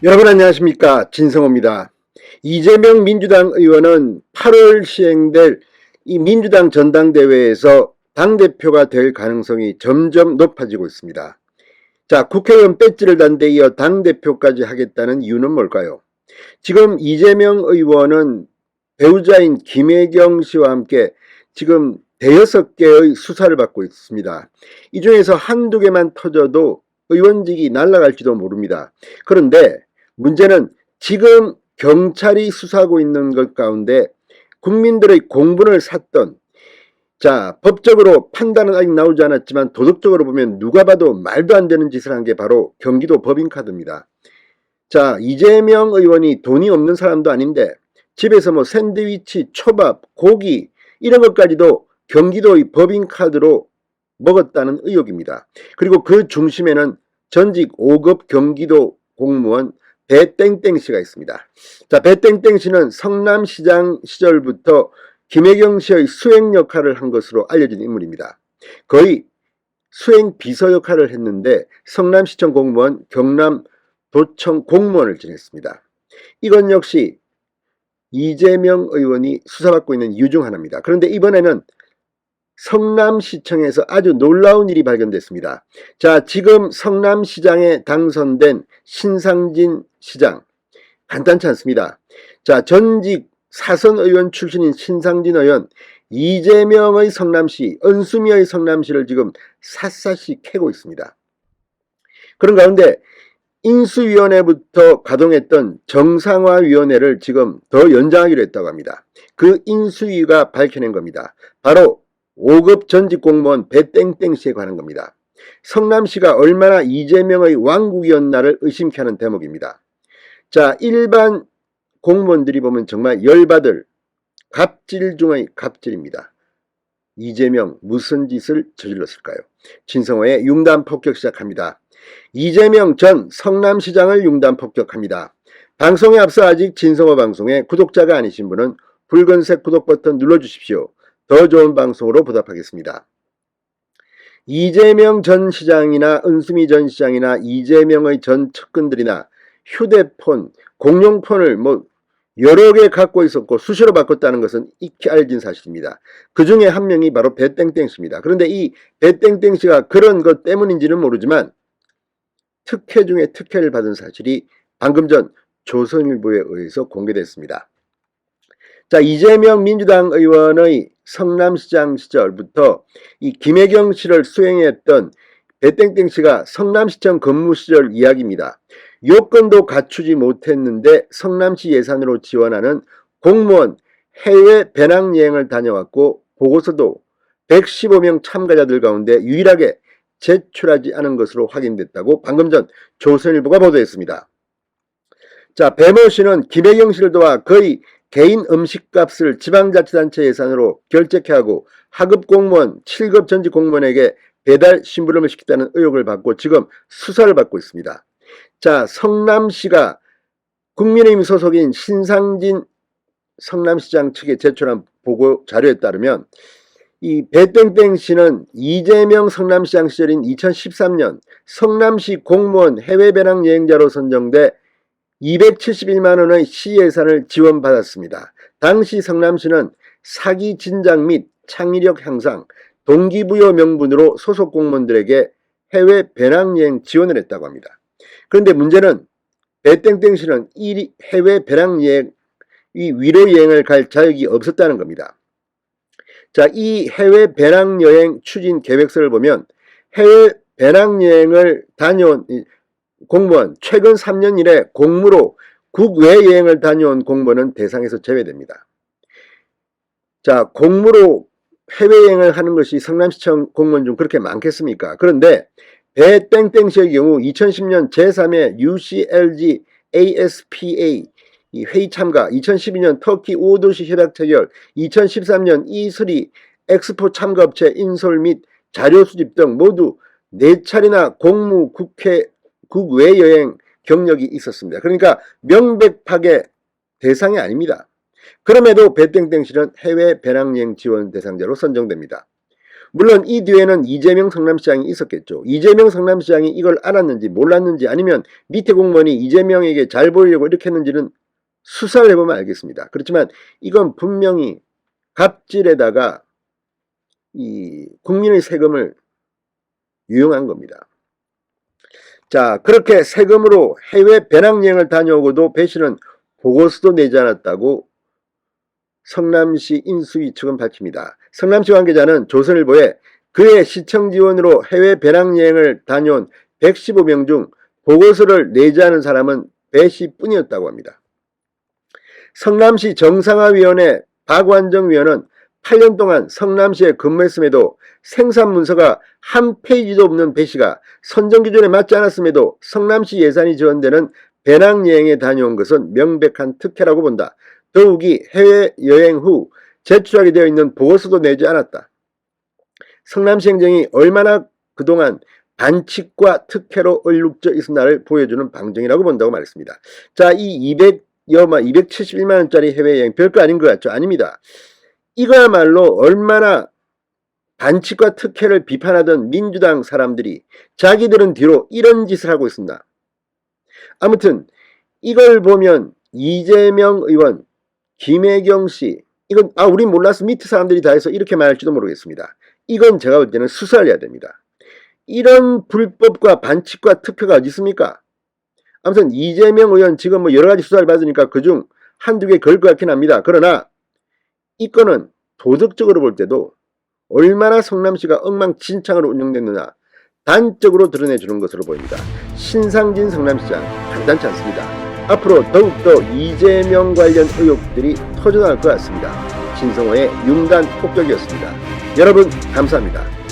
여러분 안녕하십니까, 진성호입니다. 이재명 민주당 의원은 8월 시행될 이 민주당 전당대회에서 당대표가 될 가능성이 점점 높아지고 있습니다. 자, 국회의원 배지를 단 데 이어 당대표까지 하겠다는 이유는 뭘까요? 지금 이재명 의원은 배우자인 김혜경 씨와 함께 지금 대여섯 개의 수사를 받고 있습니다. 이 중에서 한두 개만 터져도 의원직이 날아갈지도 모릅니다. 그런데 문제는 지금 경찰이 수사하고 있는 것 가운데 국민들의 공분을 샀던, 자, 법적으로 판단은 아직 나오지 않았지만 도덕적으로 보면 누가 봐도 말도 안 되는 짓을 한 게 바로 경기도 법인카드입니다. 자, 이재명 의원이 돈이 없는 사람도 아닌데 집에서 뭐 샌드위치, 초밥, 고기 이런 것까지도 경기도의 법인카드로 먹었다는 의혹입니다. 그리고 그 중심에는 전직 5급 경기도 공무원 배땡땡 씨가 있습니다. 자, 배땡땡 씨는 성남시장 시절부터 김혜경 씨의 수행 역할을 한 것으로 알려진 인물입니다. 거의 수행 비서 역할을 했는데 성남시청 공무원, 경남도청 공무원을 지냈습니다. 이건 역시 이재명 의원이 수사받고 있는 이유 중 하나입니다. 그런데 이번에는 성남시청에서 아주 놀라운 일이 발견됐습니다. 자, 지금 성남시장에 당선된 신상진 시장, 간단치 않습니다. 자, 전직 사선 의원 출신인 신상진 의원, 이재명의 성남시, 은수미의 성남시를 지금 샅샅이 캐고 있습니다. 그런 가운데 인수위원회부터 가동했던 정상화위원회를 지금 더 연장하기로 했다고 합니다. 그 인수위가 밝혀낸 겁니다. 바로 5급 전직 공무원 배땡땡 씨에 관한 겁니다. 성남시가 얼마나 이재명의 왕국이었나를 의심케 하는 대목입니다. 자, 일반 공무원들이 보면 정말 열받을 갑질 중의 갑질입니다. 이재명 무슨 짓을 저질렀을까요? 진성호의 융단 폭격 시작합니다. 이재명 전 성남시장을 융단 폭격합니다. 방송에 앞서 아직 진성호 방송에 구독자가 아니신 분은 붉은색 구독 버튼 눌러주십시오. 더 좋은 방송으로 보답하겠습니다. 이재명 전 시장이나 은수미 전 시장이나 이재명의 전 측근들이나 휴대폰, 공용폰을 여러 개 갖고 있었고 수시로 바꿨다는 것은 익히 알려진 사실입니다. 그 중에 한 명이 바로 배땡땡 씨입니다. 그런데 이 배땡땡 씨가 그런 것 때문인지는 모르지만 특혜 중에 특혜를 받은 사실이 방금 전 조선일보에 의해서 공개됐습니다. 자, 이재명 민주당 의원의 성남시장 시절부터 이 김혜경 씨를 수행했던 배땡땡 씨가 성남시청 근무 시절 이야기입니다. 요건도 갖추지 못했는데 성남시 예산으로 지원하는 공무원 해외 배낭여행을 다녀왔고 보고서도 115명 참가자들 가운데 유일하게 제출하지 않은 것으로 확인됐다고 방금 전 조선일보가 보도했습니다. 자, 배모 씨는 김혜경 씨를 도와 거의 개인 음식값을 지방자치단체 예산으로 결제케 하고 하급 공무원, 7급 전직 공무원에게 배달 심부름을 시켰다는 의혹을 받고 지금 수사를 받고 있습니다. 자, 성남시가 국민의힘 소속인 신상진 성남시장 측에 제출한 보고 자료에 따르면 이 배땡땡 씨는 이재명 성남시장 시절인 2013년 성남시 공무원 해외 배낭 여행자로 선정돼 271만 원의 시 예산을 지원받았습니다. 당시 성남시는 사기 진작 및 창의력 향상, 동기부여 명분으로 소속 공무원들에게 해외 배낭여행 지원을 했다고 합니다. 그런데 문제는 배땡땡 씨는 이 해외 배낭여행, 이 위로여행을 갈 자격이 없었다는 겁니다. 자, 이 해외 배낭여행 추진 계획서를 보면 해외 배낭여행을 다녀온 공무원, 최근 3년 이래 공무로 국외 여행을 다녀온 공무원은 대상에서 제외됩니다. 자, 공무로 해외여행을 하는 것이 성남시청 공무원 중 그렇게 많겠습니까? 그런데 배땡땡 씨의 경우 2010년 제3회 UCLG ASPA 회의 참가, 2012년 터키 5도시 협약 체결, 2013년 E3 엑스포 참가업체 인솔 및 자료 수집 등 모두 4차례나 공무 국회 국외 여행 경력이 있었습니다. 그러니까 명백하게 대상이 아닙니다. 그럼에도 배땡땡 씨는 해외 배낭여행 지원 대상자로 선정됩니다. 물론 이 뒤에는 이재명 성남시장이 있었겠죠. 이재명 성남시장이 이걸 알았는지 몰랐는지 아니면 밑에 공무원이 이재명에게 잘 보이려고 이렇게 했는지는 수사를 해보면 알겠습니다. 그렇지만 이건 분명히 갑질에다가 이 국민의 세금을 유용한 겁니다. 자, 그렇게 세금으로 해외 배낭여행을 다녀오고도 배 씨는 보고서도 내지 않았다고 성남시 인수위 측은 밝힙니다. 성남시 관계자는 조선일보에 그의 시청 지원으로 해외 배낭여행을 다녀온 115명 중 보고서를 내지 않은 사람은 배 씨뿐이었다고 합니다. 성남시 정상화위원회 박완정 위원은 8년 동안 성남시에 근무했음에도 생산문서가 한 페이지도 없는 배 씨가 선정기준에 맞지 않았음에도 성남시 예산이 지원되는 배낭여행에 다녀온 것은 명백한 특혜라고 본다. 더욱이 해외여행 후 제출하게 되어 있는 보고서도 내지 않았다. 성남시 행정이 얼마나 그동안 반칙과 특혜로 얼룩져 있었나를 보여주는 방정이라고 본다고 말했습니다. 자, 이 271만원짜리 해외여행 별거 아닌 것 같죠? 아닙니다. 이거야말로 얼마나 반칙과 특혜를 비판하던 민주당 사람들이 자기들은 뒤로 이런 짓을 하고 있습니다. 아무튼 이걸 보면 이재명 의원, 김혜경 씨, 이건 우린 몰라서 밑에 사람들이 다 해서 이렇게 말할지도 모르겠습니다. 이건 제가 볼 때는 수사를 해야 됩니다. 이런 불법과 반칙과 특혜가 어디 있습니까? 아무튼 이재명 의원 지금 뭐 여러 가지 수사를 받으니까 그중 한두 개 걸 것 같긴 합니다. 그러나 이 건은 도덕적으로 볼 때도 얼마나 성남시가 엉망진창으로 운영됐느냐 단적으로 드러내주는 것으로 보입니다. 신상진 성남시장 간단치 않습니다. 앞으로 더욱더 이재명 관련 의혹들이 터져나갈 것 같습니다. 신성호의 융단 폭격이었습니다. 여러분 감사합니다.